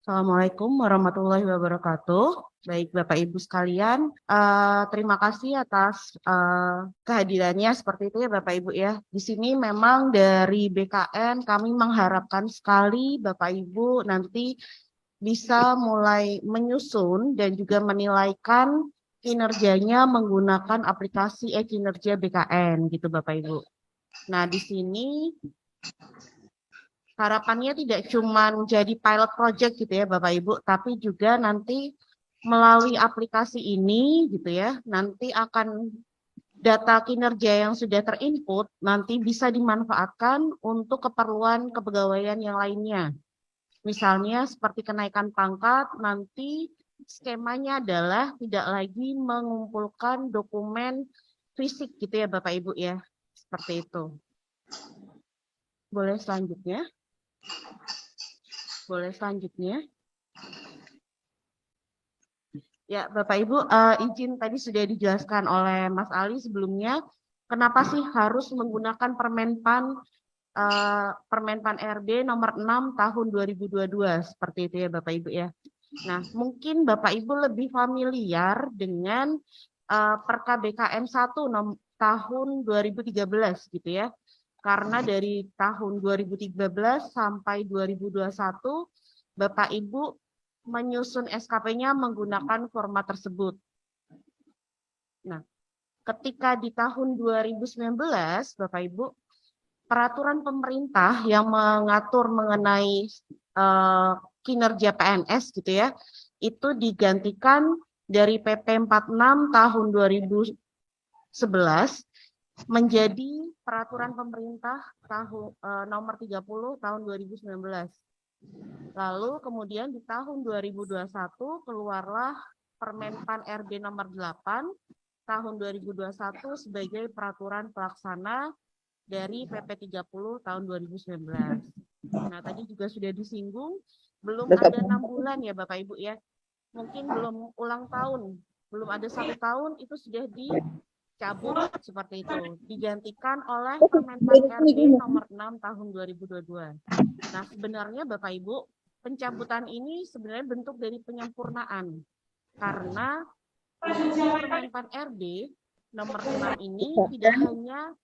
Assalamualaikum warahmatullahi wabarakatuh. Baik Bapak Ibu sekalian, terima kasih atas kehadirannya seperti itu ya Bapak Ibu ya. Di sini memang dari BKN kami mengharapkan sekali Bapak Ibu nanti bisa mulai menyusun dan juga menilaikan kinerjanya menggunakan aplikasi e-kinerja BKN gitu Bapak Ibu. Nah, di sini harapannya tidak cuma menjadi pilot project gitu ya Bapak Ibu, tapi juga nanti melalui aplikasi ini gitu ya, nanti akan data kinerja yang sudah terinput nanti bisa dimanfaatkan untuk keperluan kepegawaian yang lainnya. Misalnya seperti kenaikan pangkat, nanti skemanya adalah tidak lagi mengumpulkan dokumen fisik gitu ya Bapak Ibu ya, seperti itu. Boleh selanjutnya? Boleh selanjutnya? Ya, Bapak Ibu, izin tadi sudah dijelaskan oleh Mas Ali sebelumnya, kenapa sih harus menggunakan Permenpan RB nomor 6 tahun 2022 seperti itu ya Bapak Ibu ya. Nah, mungkin Bapak Ibu lebih familiar dengan Perka BKN 1 tahun 2013 gitu ya. Karena dari tahun 2013 sampai 2021 Bapak Ibu menyusun SKP-nya menggunakan format tersebut. Nah, ketika di tahun 2019, Bapak Ibu, peraturan pemerintah yang mengatur mengenai kinerja PNS gitu ya, itu digantikan dari PP 46 tahun 2011 menjadi peraturan pemerintah nomor 30 tahun 2019. Lalu kemudian di tahun 2021 keluarlah Permenpan RB nomor 8 tahun 2021 sebagai peraturan pelaksana dari PP 30 tahun 2019. Nah, tadi juga sudah disinggung, belum ada 6 bulan ya Bapak Ibu ya. Mungkin belum ulang tahun, belum ada 1 tahun itu sudah dicabut seperti itu. Digantikan oleh Permenpan RB nomor 6 tahun 2022. Nah, sebenarnya Bapak Ibu, pencabutan ini sebenarnya bentuk dari penyempurnaan. Karena Permenpan RB nomor 6 ini tidak hanya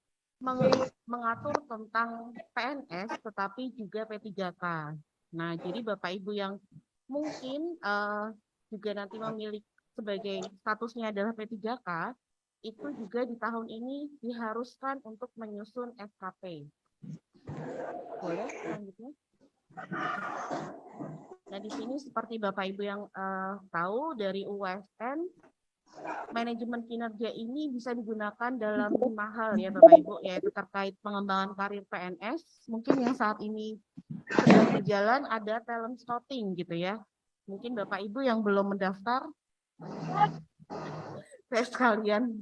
mengatur tentang PNS, tetapi juga P3K. Nah, jadi Bapak Ibu yang mungkin juga nanti memiliki sebagai statusnya adalah P3K, itu juga di tahun ini diharuskan untuk menyusun SKP. Boleh selanjutnya? Nah, di sini seperti Bapak Ibu yang tahu dari USN, manajemen kinerja ini bisa digunakan dalam 5 hal ya Bapak Ibu, yaitu terkait pengembangan karir PNS. Mungkin yang saat ini sedang berjalan ada talent scouting gitu ya. Mungkin Bapak Ibu yang belum mendaftar, saya sekalian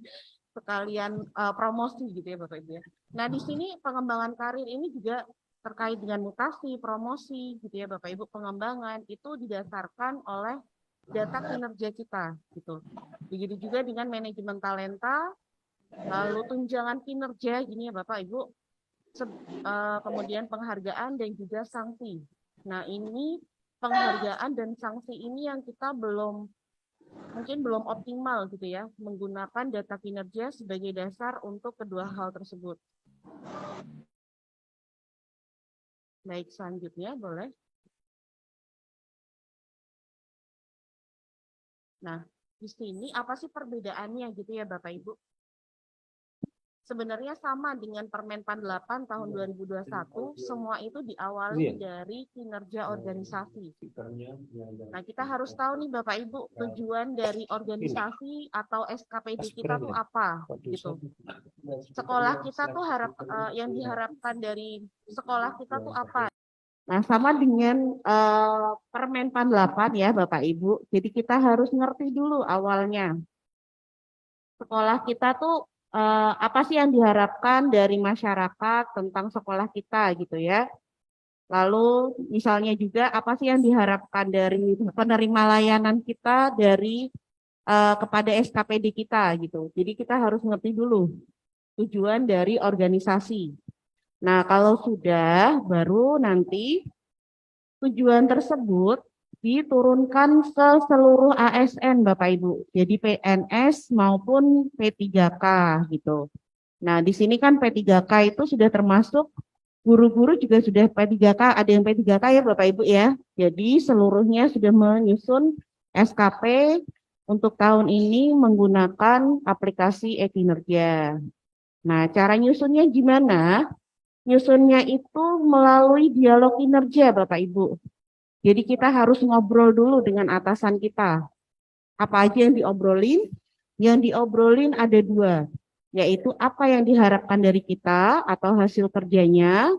promosi gitu ya Bapak Ibu ya. Nah, di sini pengembangan karir ini juga terkait dengan mutasi, promosi gitu ya Bapak Ibu, pengembangan itu didasarkan oleh data kinerja kita gitu. Begitu juga dengan manajemen talenta, lalu tunjangan kinerja gini ya Bapak Ibu, kemudian penghargaan dan juga sanksi. Nah, ini penghargaan dan sanksi ini yang kita mungkin belum optimal gitu ya, menggunakan data kinerja sebagai dasar untuk kedua hal tersebut. Baik, selanjutnya boleh. Nah, di sini apa sih perbedaannya gitu ya Bapak Ibu? Sebenarnya sama dengan Permenpan 8 tahun 2021, semua itu diawali dari kinerja organisasi. Nah, kita harus tahu nih Bapak Ibu, tujuan dari organisasi atau SKPD kita tuh apa gitu. Sekolah kita tuh yang diharapkan dari sekolah kita tuh apa? Nah, sama dengan Permenpan 8 ya Bapak Ibu. Jadi kita harus ngerti dulu awalnya. Sekolah kita tuh apa sih yang diharapkan dari masyarakat tentang sekolah kita gitu ya. Lalu misalnya juga apa sih yang diharapkan dari penerima layanan kita dari kepada SKPD kita gitu. Jadi kita harus ngerti dulu tujuan dari organisasi. Nah, kalau sudah baru nanti tujuan tersebut diturunkan ke seluruh ASN Bapak Ibu. Jadi PNS maupun P3K gitu. Nah, di sini kan P3K itu sudah termasuk guru-guru juga sudah P3K, ada yang P3K ya Bapak Ibu ya. Jadi seluruhnya sudah menyusun SKP untuk tahun ini menggunakan aplikasi e-kinerja. Nah, cara nyusunnya gimana? Nyusunnya itu melalui dialog kinerja Bapak Ibu. Jadi kita harus ngobrol dulu dengan atasan kita. Apa aja yang diobrolin? Yang diobrolin ada dua, yaitu apa yang diharapkan dari kita atau hasil kerjanya,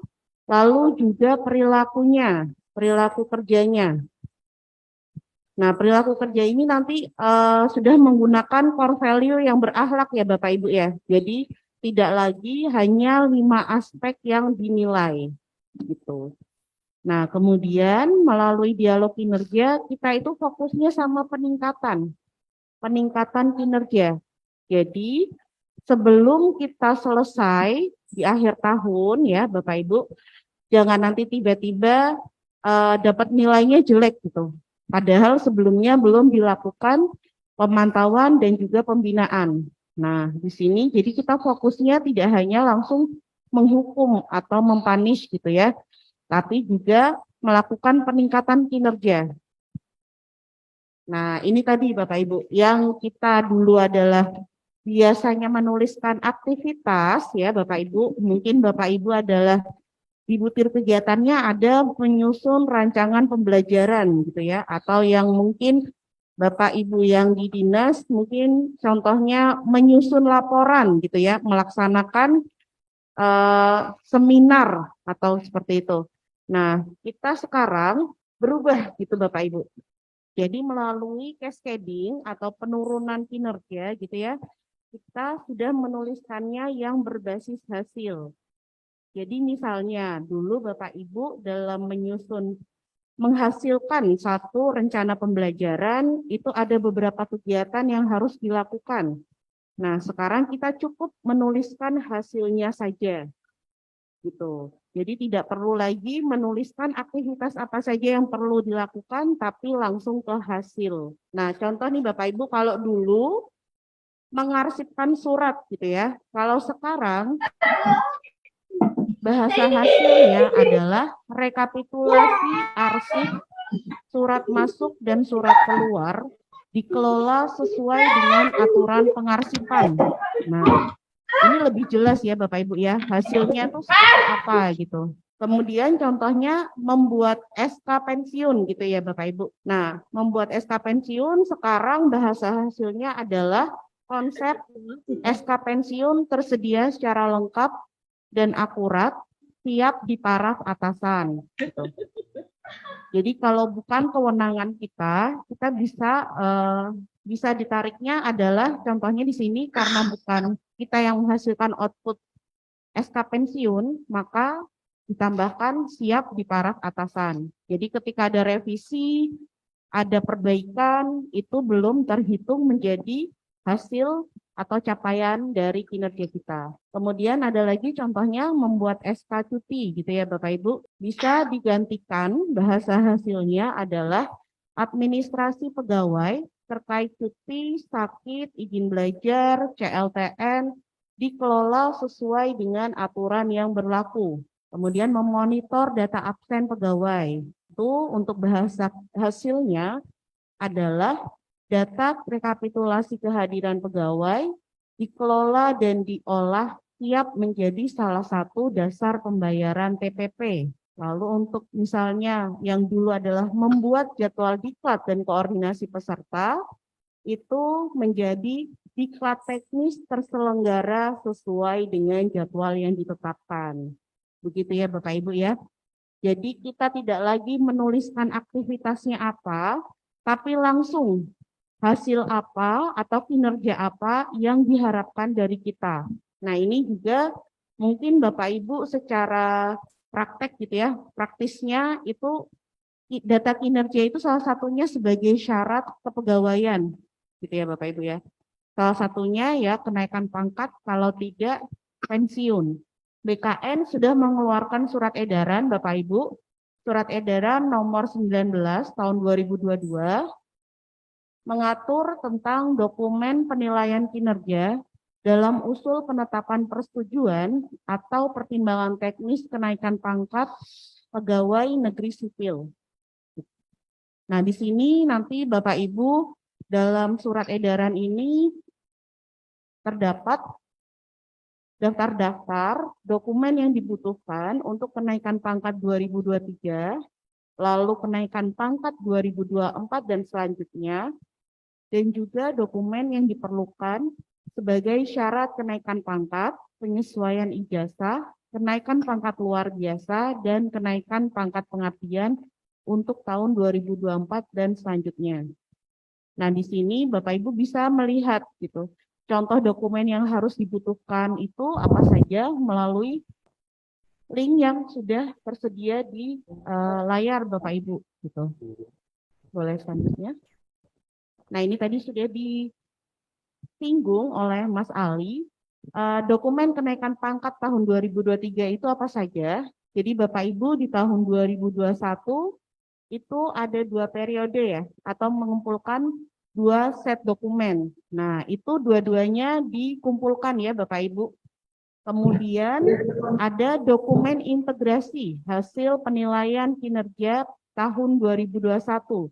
lalu juga perilakunya, perilaku kerjanya. Nah, perilaku kerja ini nanti sudah menggunakan core value yang berakhlak ya Bapak Ibu ya. Jadi tidak lagi hanya 5 aspek yang dinilai gitu. Nah, kemudian melalui dialog kinerja kita itu fokusnya sama peningkatan kinerja. Jadi sebelum kita selesai di akhir tahun ya Bapak Ibu, jangan nanti tiba-tiba dapat nilainya jelek gitu. Padahal sebelumnya belum dilakukan pemantauan dan juga pembinaan. Nah, di sini jadi kita fokusnya tidak hanya langsung menghukum atau mempunish gitu ya, tapi juga melakukan peningkatan kinerja. Nah, ini tadi Bapak Ibu, yang kita dulu adalah biasanya menuliskan aktivitas ya Bapak Ibu, mungkin Bapak Ibu adalah di butir kegiatannya ada menyusun rancangan pembelajaran gitu ya, atau yang mungkin Bapak Ibu yang di dinas mungkin contohnya menyusun laporan gitu ya, melaksanakan seminar atau seperti itu. Nah, kita sekarang berubah gitu Bapak Ibu. Jadi melalui cascading atau penurunan kinerja gitu ya, kita sudah menuliskannya yang berbasis hasil. Jadi misalnya dulu Bapak Ibu dalam menghasilkan satu rencana pembelajaran itu ada beberapa kegiatan yang harus dilakukan. Nah, sekarang kita cukup menuliskan hasilnya saja. Gitu. Jadi tidak perlu lagi menuliskan aktivitas apa saja yang perlu dilakukan tapi langsung ke hasil. Nah, contoh nih Bapak Ibu kalau dulu mengarsipkan surat gitu ya. Kalau sekarang bahasa hasilnya adalah rekapitulasi arsip surat masuk dan surat keluar dikelola sesuai dengan aturan pengarsipan. Nah, ini lebih jelas ya Bapak Ibu ya, hasilnya tuh seperti apa gitu. Kemudian contohnya membuat SK pensiun gitu ya Bapak Ibu. Nah, membuat SK pensiun sekarang bahasa hasilnya adalah konsep SK pensiun tersedia secara lengkap dan akurat, siap di paraf atasan. Gitu. Jadi kalau bukan kewenangan kita bisa ditariknya adalah contohnya di sini karena bukan kita yang menghasilkan output SK pensiun, maka ditambahkan siap di paraf atasan. Jadi ketika ada revisi, ada perbaikan, itu belum terhitung menjadi hasil atau capaian dari kinerja kita. Kemudian ada lagi contohnya membuat SK cuti gitu ya Bapak Ibu. Bisa digantikan bahasa hasilnya adalah administrasi pegawai terkait cuti, sakit, izin belajar, CLTN, dikelola sesuai dengan aturan yang berlaku. Kemudian memonitor data absen pegawai. Itu untuk bahasa hasilnya adalah data rekapitulasi kehadiran pegawai dikelola dan diolah siap menjadi salah satu dasar pembayaran TPP. Lalu untuk misalnya yang dulu adalah membuat jadwal diklat dan koordinasi peserta, itu menjadi diklat teknis terselenggara sesuai dengan jadwal yang ditetapkan. Begitu ya Bapak Ibu ya. Jadi kita tidak lagi menuliskan aktivitasnya apa, tapi langsung hasil apa atau kinerja apa yang diharapkan dari kita. Nah, ini juga mungkin Bapak Ibu secara praktek gitu ya, praktisnya itu data kinerja itu salah satunya sebagai syarat kepegawaian gitu ya Bapak Ibu ya. Salah satunya ya kenaikan pangkat, kalau tidak pensiun. BKN sudah mengeluarkan surat edaran Bapak Ibu Surat Edaran Nomor 19 Tahun 2022 mengatur tentang dokumen penilaian kinerja dalam usul penetapan persetujuan atau pertimbangan teknis kenaikan pangkat pegawai negeri sipil. Nah, di sini nanti Bapak Ibu dalam surat edaran ini terdapat daftar-daftar dokumen yang dibutuhkan untuk kenaikan pangkat 2023, lalu kenaikan pangkat 2024 dan selanjutnya, dan juga dokumen yang diperlukan sebagai syarat kenaikan pangkat, penyesuaian ijazah, kenaikan pangkat luar biasa, dan kenaikan pangkat pengabdian untuk tahun 2024 dan selanjutnya. Nah, di sini Bapak Ibu bisa melihat gitu. Contoh dokumen yang harus dibutuhkan itu apa saja melalui link yang sudah tersedia di layar Bapak Ibu gitu. Boleh selanjutnya. Nah, ini tadi sudah disinggung oleh Mas Ali. Dokumen kenaikan pangkat tahun 2023 itu apa saja? Jadi Bapak Ibu di tahun 2021 itu ada 2 periode ya, atau mengumpulkan 2 set dokumen. Nah, itu dua-duanya dikumpulkan ya Bapak Ibu. Kemudian ada dokumen integrasi hasil penilaian kinerja tahun 2021.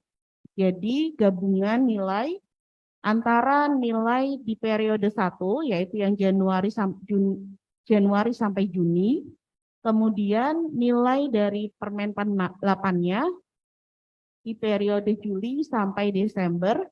Jadi gabungan nilai antara nilai di periode 1, yaitu yang Januari sampai Juni, kemudian nilai dari Permenpan 8-nya di periode Juli sampai Desember,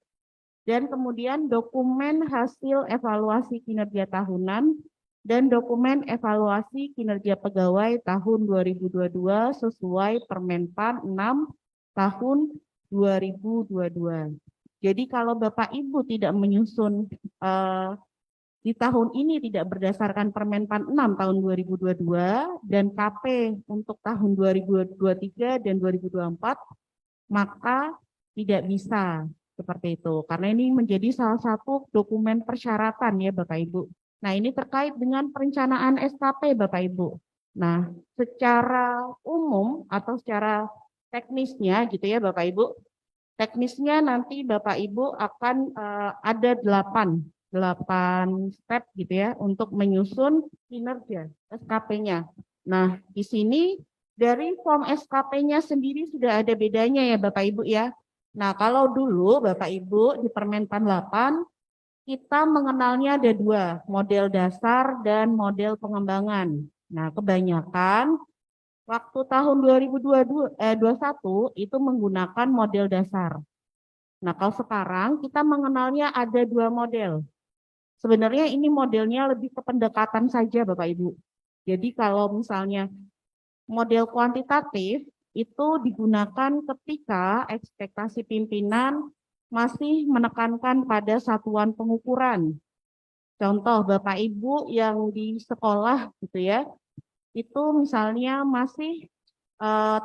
dan kemudian dokumen hasil evaluasi kinerja tahunan dan dokumen evaluasi kinerja pegawai tahun 2022 sesuai Permenpan 6 tahun 2022. Jadi kalau Bapak Ibu tidak menyusun di tahun ini tidak berdasarkan Permenpan 6 tahun 2022 dan KP untuk tahun 2023 dan 2024, maka tidak bisa seperti itu. Karena ini menjadi salah satu dokumen persyaratan ya Bapak Ibu. Nah, ini terkait dengan perencanaan SKP Bapak Ibu. Nah, secara umum atau secara teknisnya gitu ya Bapak Ibu. Teknisnya nanti Bapak Ibu akan ada 8 step gitu ya untuk menyusun kinerja SKP-nya. Nah, di sini dari form SKP-nya sendiri sudah ada bedanya ya Bapak Ibu ya. Nah, kalau dulu Bapak Ibu di Permenpan 8 kita mengenalnya ada 2, model dasar dan model pengembangan. Nah, kebanyakan waktu tahun 2021 itu menggunakan model dasar. Nah, kalau sekarang kita mengenalnya ada 2 model. Sebenarnya ini modelnya lebih ke pendekatan saja Bapak Ibu. Jadi kalau misalnya model kuantitatif itu digunakan ketika ekspektasi pimpinan masih menekankan pada satuan pengukuran. Contoh Bapak Ibu yang di sekolah gitu ya, itu misalnya masih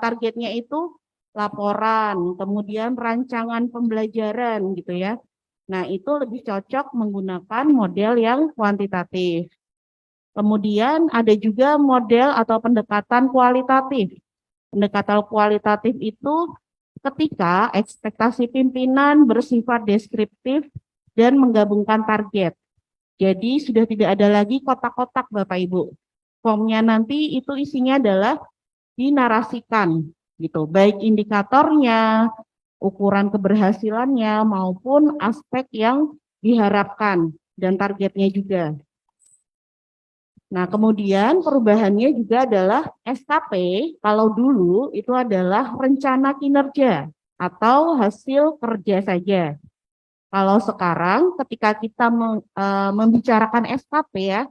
targetnya itu laporan, kemudian rancangan pembelajaran gitu ya. Nah, itu lebih cocok menggunakan model yang kuantitatif. Kemudian ada juga model atau pendekatan kualitatif. Pendekatan kualitatif itu ketika ekspektasi pimpinan bersifat deskriptif dan menggabungkan target. Jadi sudah tidak ada lagi kotak-kotak Bapak Ibu. Formnya nanti itu isinya adalah dinarasikan gitu, baik indikatornya, ukuran keberhasilannya maupun aspek yang diharapkan dan targetnya juga. Nah, kemudian perubahannya juga adalah SKP, kalau dulu itu adalah rencana kinerja atau hasil kerja saja. Kalau sekarang ketika kita membicarakan SKP ya,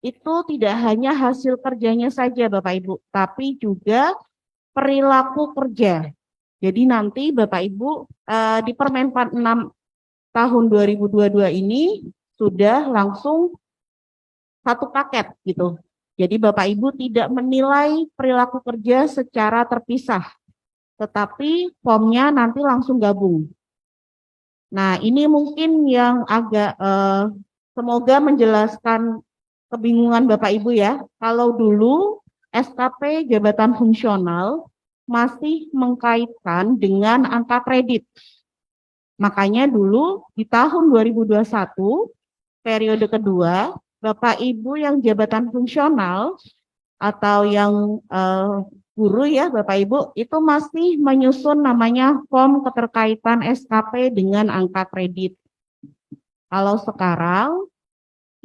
itu tidak hanya hasil kerjanya saja Bapak Ibu, tapi juga perilaku kerja. Jadi nanti Bapak Ibu di Permenpan 6 tahun 2022 ini sudah langsung satu paket gitu. Jadi Bapak Ibu tidak menilai perilaku kerja secara terpisah, tetapi formnya nanti langsung gabung. Nah, ini mungkin yang agak semoga menjelaskan kebingungan Bapak Ibu ya. Kalau dulu SKP jabatan fungsional masih mengkaitkan dengan angka kredit. Makanya dulu di tahun 2021, periode kedua, Bapak Ibu yang jabatan fungsional atau yang guru ya Bapak Ibu, itu masih menyusun namanya form keterkaitan SKP dengan angka kredit. Kalau sekarang,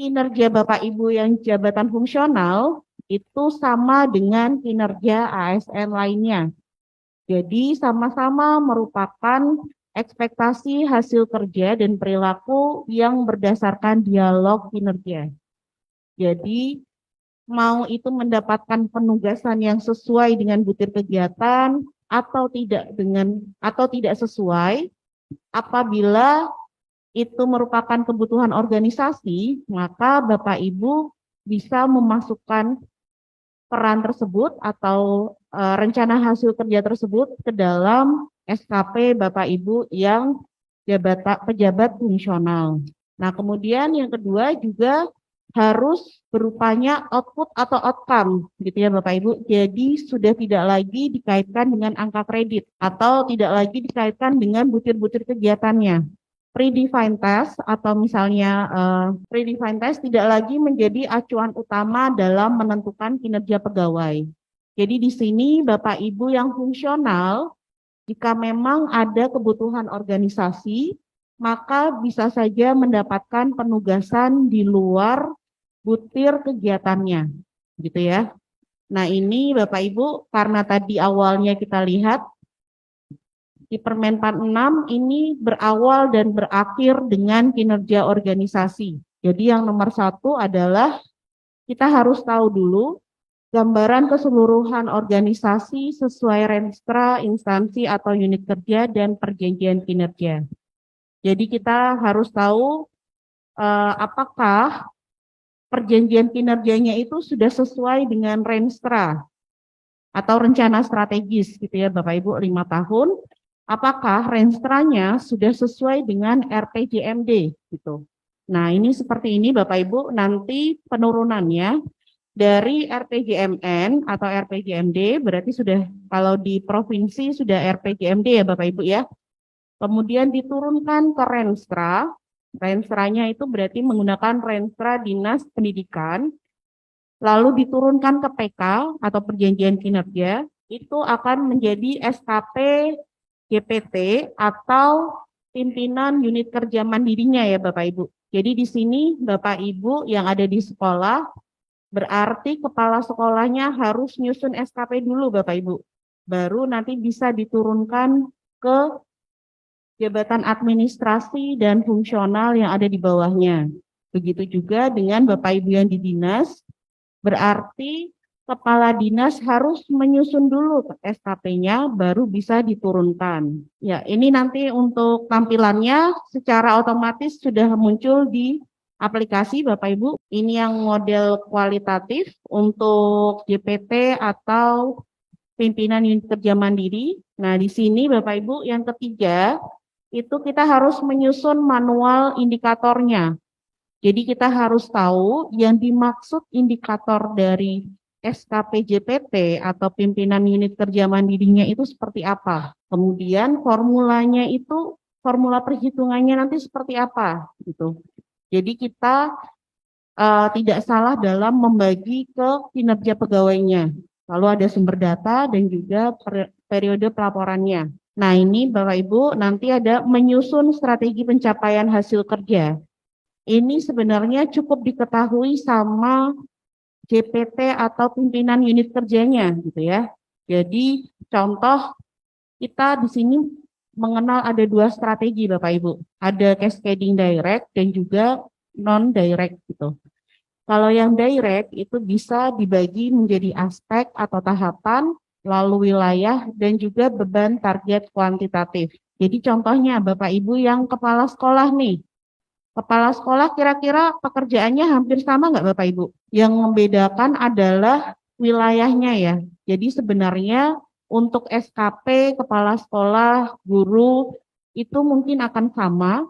kinerja Bapak Ibu yang jabatan fungsional itu sama dengan kinerja ASN lainnya. Jadi sama-sama merupakan ekspektasi hasil kerja dan perilaku yang berdasarkan dialog kinerja. Jadi mau itu mendapatkan penugasan yang sesuai dengan butir kegiatan atau tidak sesuai, apabila itu merupakan kebutuhan organisasi, maka Bapak Ibu bisa memasukkan peran tersebut atau rencana hasil kerja tersebut ke dalam SKP Bapak Ibu yang pejabat fungsional. Nah, kemudian yang kedua juga harus berupanya output atau outcome, gitu ya Bapak Ibu. Jadi sudah tidak lagi dikaitkan dengan angka kredit atau tidak lagi dikaitkan dengan butir-butir kegiatannya. Predefined test atau misalnya predefined test tidak lagi menjadi acuan utama dalam menentukan kinerja pegawai. Jadi di sini Bapak Ibu yang fungsional, jika memang ada kebutuhan organisasi, maka bisa saja mendapatkan penugasan di luar butir kegiatannya, gitu ya. Nah ini Bapak Ibu, karena tadi awalnya kita lihat di Permen 46 ini berawal dan berakhir dengan kinerja organisasi. Jadi yang nomor satu adalah kita harus tahu dulu gambaran keseluruhan organisasi sesuai renstra, instansi atau unit kerja dan perjanjian kinerja. Jadi kita harus tahu apakah perjanjian kinerjanya itu sudah sesuai dengan renstra atau rencana strategis gitu ya Bapak Ibu 5 tahun. Apakah renstranya sudah sesuai dengan RPJMD gitu. Nah, ini seperti ini Bapak Ibu, nanti penurunannya dari RPJMN atau RPJMD berarti sudah kalau di provinsi sudah RPJMD ya Bapak Ibu ya. Kemudian diturunkan ke renstra. Renstranya itu berarti menggunakan renstra Dinas Pendidikan. Lalu diturunkan ke PK atau perjanjian kinerja, itu akan menjadi SKP GPT atau pimpinan unit kerja mandirinya ya Bapak Ibu. Jadi di sini Bapak Ibu yang ada di sekolah, berarti kepala sekolahnya harus nyusun SKP dulu Bapak Ibu. Baru nanti bisa diturunkan ke jabatan administrasi dan fungsional yang ada di bawahnya. Begitu juga dengan Bapak Ibu yang di dinas, berarti kepala dinas harus menyusun dulu SKP-nya baru bisa diturunkan. Ya, ini nanti untuk tampilannya secara otomatis sudah muncul di aplikasi Bapak Ibu. Ini yang model kualitatif untuk JPT atau pimpinan unit kerja mandiri. Nah, di sini Bapak Ibu yang ketiga itu kita harus menyusun manual indikatornya. Jadi kita harus tahu yang dimaksud indikator dari SKP JPT atau pimpinan unit kerja mandirinya itu seperti apa. Kemudian formulanya itu, formula perhitungannya nanti seperti apa gitu. Jadi kita tidak salah dalam membagi ke kinerja pegawainya. Lalu ada sumber data dan juga periode pelaporannya. Nah ini Bapak Ibu nanti ada menyusun strategi pencapaian hasil kerja. Ini sebenarnya cukup diketahui sama JPT atau pimpinan unit kerjanya gitu ya. Jadi contoh kita di sini mengenal ada dua strategi Bapak Ibu. Ada cascading direct dan juga non direct gitu. Kalau yang direct itu bisa dibagi menjadi aspek atau tahapan, lalu wilayah dan juga beban target kuantitatif. Jadi contohnya Bapak Ibu yang kepala sekolah nih. Kepala sekolah kira-kira pekerjaannya hampir sama nggak Bapak Ibu? Yang membedakan adalah wilayahnya ya. Jadi sebenarnya untuk SKP, kepala sekolah, guru, itu mungkin akan sama.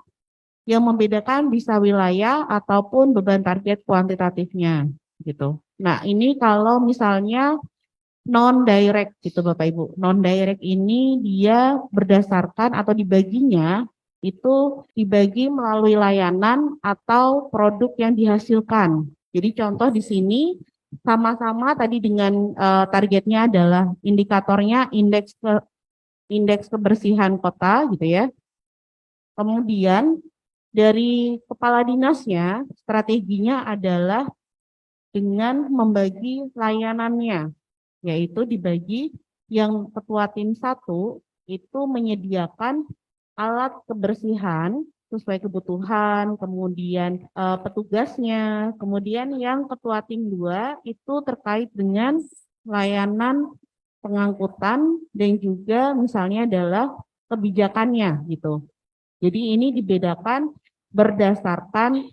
Yang membedakan bisa wilayah ataupun beban target kuantitatifnya gitu. Nah ini kalau misalnya non direct gitu Bapak Ibu. Non direct ini dia berdasarkan atau dibaginya itu dibagi melalui layanan atau produk yang dihasilkan. Jadi contoh di sini sama-sama tadi dengan targetnya adalah indikatornya indeks kebersihan kota gitu ya. Kemudian dari kepala dinasnya strateginya adalah dengan membagi layanannya, yaitu dibagi yang ketua tim 1 itu menyediakan alat kebersihan sesuai kebutuhan, kemudian petugasnya, kemudian yang ketua tim 2 itu terkait dengan layanan pengangkutan dan juga misalnya adalah kebijakannya gitu. Jadi ini dibedakan berdasarkan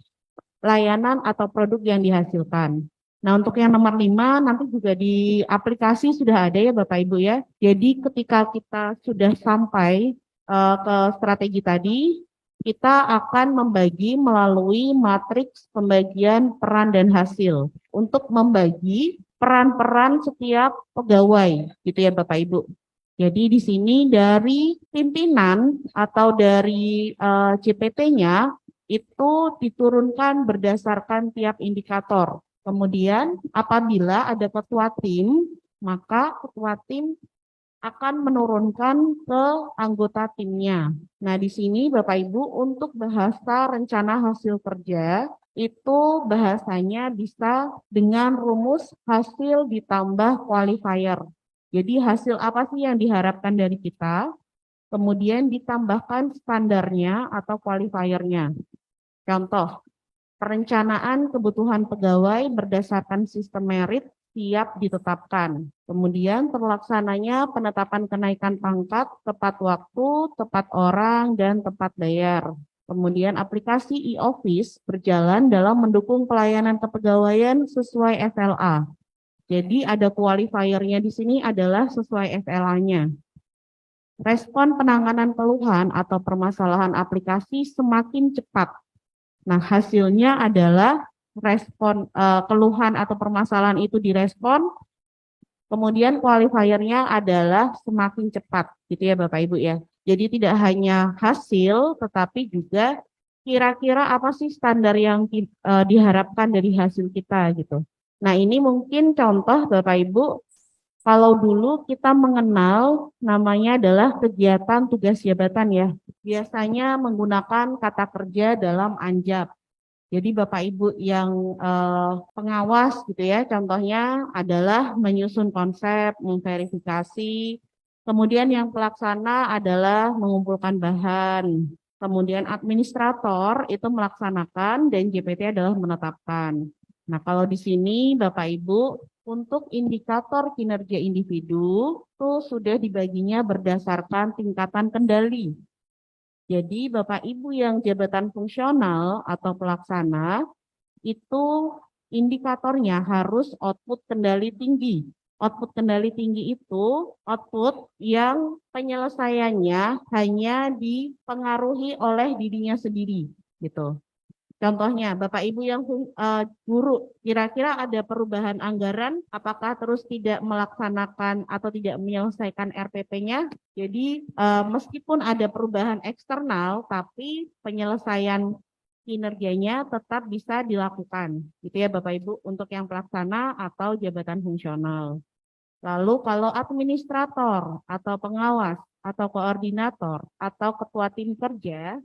layanan atau produk yang dihasilkan. Nah, untuk yang nomor 5 nanti juga di aplikasi sudah ada ya Bapak Ibu ya. Jadi ketika kita sudah sampai ke strategi tadi, kita akan membagi melalui matriks pembagian peran dan hasil untuk membagi peran-peran setiap pegawai gitu ya Bapak Ibu. Jadi di sini dari pimpinan atau dari CPT-nya itu diturunkan berdasarkan tiap indikator. Kemudian apabila ada ketua tim, maka ketua tim akan menurunkan ke anggota timnya. Nah, di sini Bapak Ibu untuk bahasa rencana hasil kerja itu bahasanya bisa dengan rumus hasil ditambah qualifier. Jadi hasil apa sih yang diharapkan dari kita, kemudian ditambahkan standarnya atau qualifiernya. Contoh, perencanaan kebutuhan pegawai berdasarkan sistem merit siap ditetapkan. Kemudian terlaksananya penetapan kenaikan pangkat tepat waktu, tepat orang, dan tepat bayar. Kemudian aplikasi e-office berjalan dalam mendukung pelayanan kepegawaian sesuai SLA. Jadi ada qualifiernya di sini adalah sesuai SLA-nya. Respon penanganan keluhan atau permasalahan aplikasi semakin cepat. Nah, hasilnya adalah respon keluhan atau permasalahan itu direspon, kemudian qualifiernya adalah semakin cepat, gitu ya Bapak Ibu ya. Jadi tidak hanya hasil, tetapi juga kira-kira apa sih standar yang diharapkan dari hasil kita gitu. Nah, ini mungkin contoh Bapak Ibu, kalau dulu kita mengenal namanya adalah kegiatan tugas jabatan ya. Biasanya menggunakan kata kerja dalam anjab. Jadi Bapak Ibu yang pengawas gitu ya, contohnya adalah menyusun konsep, memverifikasi, kemudian yang pelaksana adalah mengumpulkan bahan, kemudian administrator itu melaksanakan dan JPT adalah menetapkan. Nah, kalau di sini Bapak Ibu untuk indikator kinerja individu itu sudah dibaginya berdasarkan tingkatan kendali. Jadi Bapak Ibu yang jabatan fungsional atau pelaksana itu indikatornya harus output kendali tinggi. Output kendali tinggi itu output yang penyelesaiannya hanya dipengaruhi oleh dirinya sendiri gitu. Contohnya, Bapak Ibu yang guru, kira-kira ada perubahan anggaran, apakah terus tidak melaksanakan atau tidak menyelesaikan RPP-nya? Jadi, meskipun ada perubahan eksternal, tapi penyelesaian kinerjanya tetap bisa dilakukan. Gitu ya Bapak Ibu, untuk yang pelaksana atau jabatan fungsional. Lalu kalau administrator atau pengawas atau koordinator atau ketua tim kerja,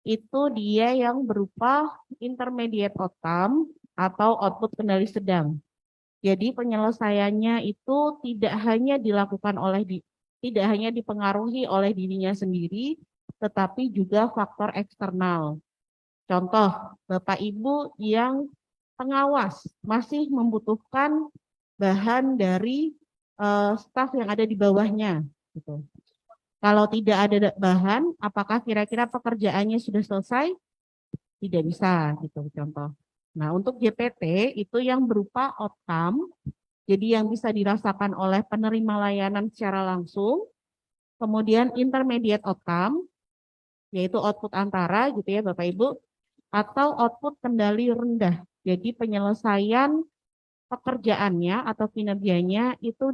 itu dia yang berupa intermediate outcome atau output kendali sedang. Jadi penyelesaiannya itu tidak hanya dipengaruhi oleh dirinya sendiri, tetapi juga faktor eksternal. Contoh, Bapak Ibu yang pengawas masih membutuhkan bahan dari staf yang ada di bawahnya, gitu. Kalau tidak ada bahan, apakah kira-kira pekerjaannya sudah selesai? Tidak bisa, gitu contoh. Nah, untuk JPT itu yang berupa outcome, jadi yang bisa dirasakan oleh penerima layanan secara langsung, kemudian intermediate outcome, yaitu output antara, gitu ya Bapak Ibu, atau output kendali rendah, jadi penyelesaian pekerjaannya atau kinerjanya itu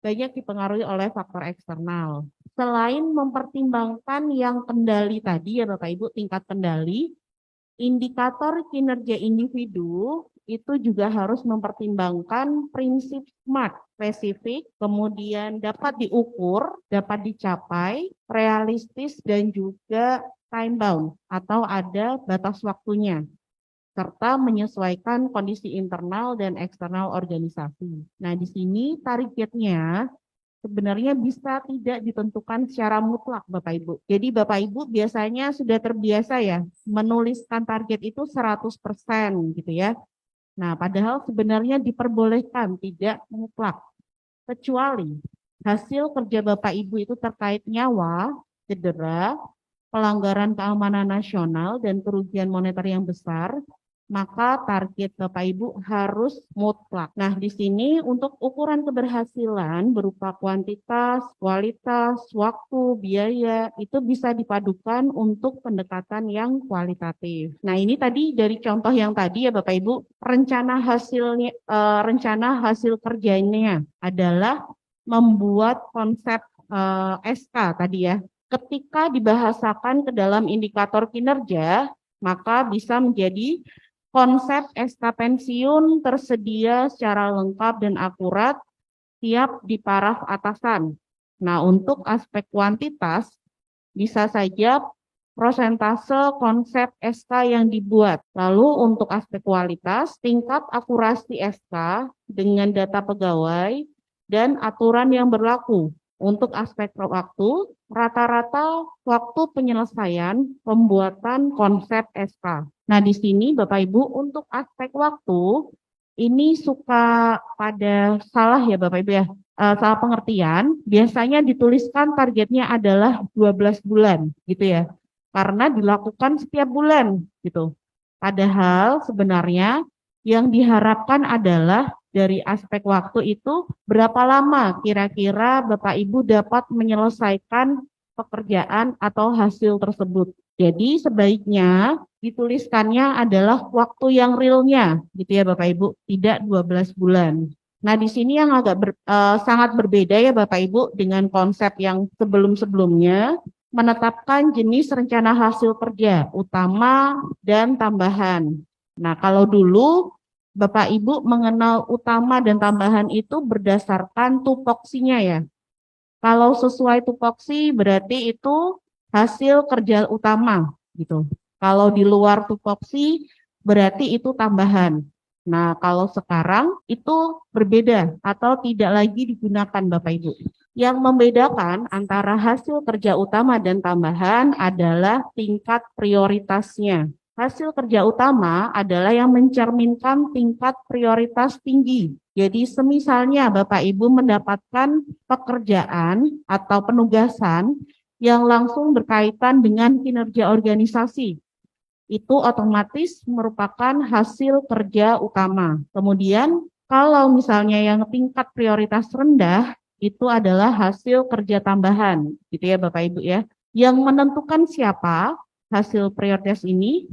banyak dipengaruhi oleh faktor eksternal. Selain mempertimbangkan yang kendali tadi ya Bapak Ibu, tingkat kendali, indikator kinerja individu itu juga harus mempertimbangkan prinsip SMART, spesifik, kemudian dapat diukur, dapat dicapai, realistis, dan juga time bound atau ada batas waktunya, serta menyesuaikan kondisi internal dan eksternal organisasi. Nah, di sini targetnya sebenarnya bisa tidak ditentukan secara mutlak Bapak Ibu. Jadi Bapak Ibu biasanya sudah terbiasa ya menuliskan target itu 100% gitu ya. Nah, padahal sebenarnya diperbolehkan tidak mutlak. Kecuali hasil kerja Bapak Ibu itu terkait nyawa, cedera, pelanggaran keamanan nasional, dan kerugian moneter yang besar, maka target Bapak Ibu harus mutlak. Nah, di sini untuk ukuran keberhasilan berupa kuantitas, kualitas, waktu, biaya, itu bisa dipadukan untuk pendekatan yang kualitatif. Nah, ini tadi dari contoh yang tadi ya Bapak Ibu, rencana hasil kerjanya adalah membuat konsep SK tadi ya. Ketika dibahasakan ke dalam indikator kinerja, maka bisa menjadi konsep SK pensiun tersedia secara lengkap dan akurat, siap di paraf atasan. Nah, untuk aspek kuantitas, bisa saja prosentase konsep SK yang dibuat. Lalu untuk aspek kualitas, tingkat akurasi SK dengan data pegawai dan aturan yang berlaku. Untuk aspek waktu, rata-rata waktu penyelesaian pembuatan konsep SK. Nah, di sini Bapak Ibu untuk aspek waktu ini suka pada salah ya Bapak Ibu ya. Salah pengertian, biasanya dituliskan targetnya adalah 12 bulan gitu ya. Karena dilakukan setiap bulan gitu. Padahal sebenarnya yang diharapkan adalah dari aspek waktu itu berapa lama kira-kira Bapak Ibu dapat menyelesaikan pekerjaan atau hasil tersebut. Jadi sebaiknya dituliskannya adalah waktu yang realnya gitu ya Bapak Ibu, tidak 12 bulan. Nah, di sini yang sangat berbeda ya Bapak Ibu dengan konsep yang sebelum-sebelumnya, menetapkan jenis rencana hasil kerja utama dan tambahan. Nah, kalau dulu Bapak Ibu mengenal utama dan tambahan itu berdasarkan tupoksinya ya. Kalau sesuai tupoksi berarti itu hasil kerja utama gitu. Kalau di luar tupoksi berarti itu tambahan. Nah, kalau sekarang itu berbeda atau tidak lagi digunakan Bapak Ibu. Yang membedakan antara hasil kerja utama dan tambahan adalah tingkat prioritasnya. Hasil kerja utama adalah yang mencerminkan tingkat prioritas tinggi. Jadi semisalnya Bapak Ibu mendapatkan pekerjaan atau penugasan yang langsung berkaitan dengan kinerja organisasi, itu otomatis merupakan hasil kerja utama. Kemudian kalau misalnya yang tingkat prioritas rendah, itu adalah hasil kerja tambahan, gitu ya Bapak Ibu ya. Yang menentukan siapa hasil prioritas ini?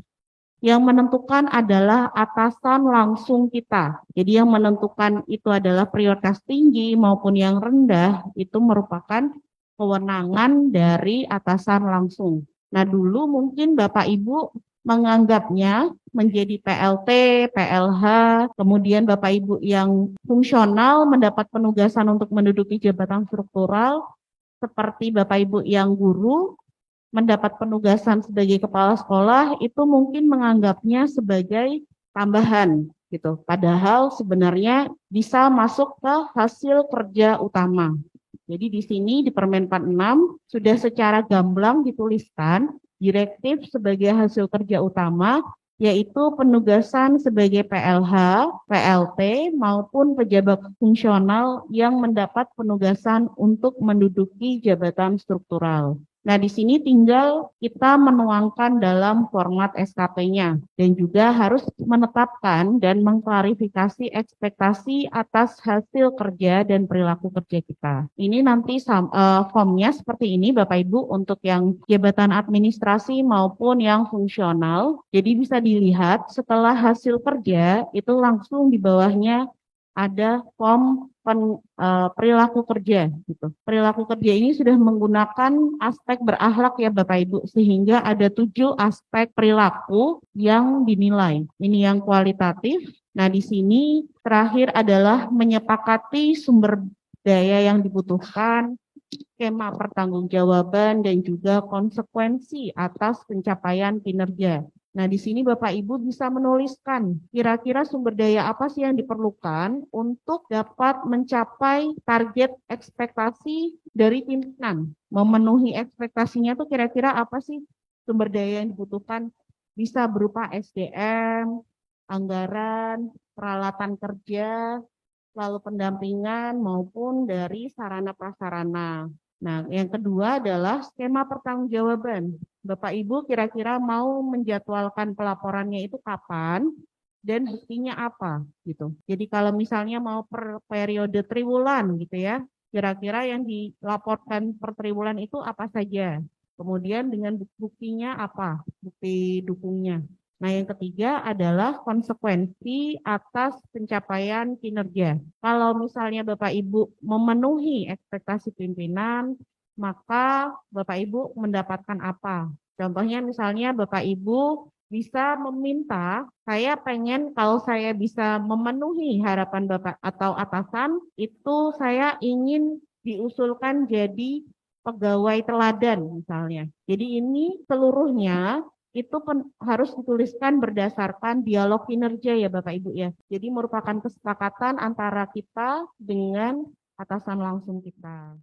Yang menentukan adalah atasan langsung kita. Jadi yang menentukan itu adalah prioritas tinggi maupun yang rendah, itu merupakan kewenangan dari atasan langsung. Nah, dulu mungkin Bapak Ibu menganggapnya menjadi PLT, PLH, kemudian Bapak Ibu yang fungsional mendapat penugasan untuk menduduki jabatan struktural, seperti Bapak Ibu yang guru, mendapat penugasan sebagai kepala sekolah itu mungkin menganggapnya sebagai tambahan gitu. Padahal sebenarnya bisa masuk ke hasil kerja utama. Jadi di sini di Permen 46 sudah secara gamblang dituliskan direktif sebagai hasil kerja utama yaitu penugasan sebagai PLH, PLT maupun pejabat fungsional yang mendapat penugasan untuk menduduki jabatan struktural. Nah, di sini tinggal kita menuangkan dalam format SKP-nya dan juga harus menetapkan dan mengklarifikasi ekspektasi atas hasil kerja dan perilaku kerja kita. Ini nanti formnya seperti ini Bapak Ibu untuk yang jabatan administrasi maupun yang fungsional. Jadi bisa dilihat setelah hasil kerja itu langsung di bawahnya ada form perilaku kerja gitu. Perilaku kerja ini sudah menggunakan aspek berakhlak ya Bapak Ibu, sehingga ada 7 aspek perilaku yang dinilai. Ini yang kualitatif. Nah, di sini terakhir adalah menyepakati sumber daya yang dibutuhkan, skema pertanggungjawaban dan juga konsekuensi atas pencapaian kinerja. Nah, di sini Bapak Ibu bisa menuliskan kira-kira sumber daya apa sih yang diperlukan untuk dapat mencapai target ekspektasi dari pimpinan. Memenuhi ekspektasinya itu kira-kira apa sih sumber daya yang dibutuhkan? Bisa berupa SDM, anggaran, peralatan kerja, lalu pendampingan maupun dari sarana prasarana. Nah, yang kedua adalah skema pertanggungjawaban. Bapak Ibu kira-kira mau menjadwalkan pelaporannya itu kapan dan buktinya apa gitu. Jadi kalau misalnya mau per periode triwulan gitu ya, kira-kira yang dilaporkan per triwulan itu apa saja. Kemudian dengan buktinya apa, bukti dukungnya. Nah, yang ketiga adalah konsekuensi atas pencapaian kinerja. Kalau misalnya Bapak Ibu memenuhi ekspektasi pimpinan, maka Bapak Ibu mendapatkan apa? Contohnya misalnya Bapak Ibu bisa meminta, saya pengen kalau saya bisa memenuhi harapan Bapak atau atasan, itu saya ingin diusulkan jadi pegawai teladan misalnya. Jadi ini seluruhnya itu harus dituliskan berdasarkan dialog kinerja ya Bapak Ibu ya. Jadi merupakan kesepakatan antara kita dengan atasan langsung kita.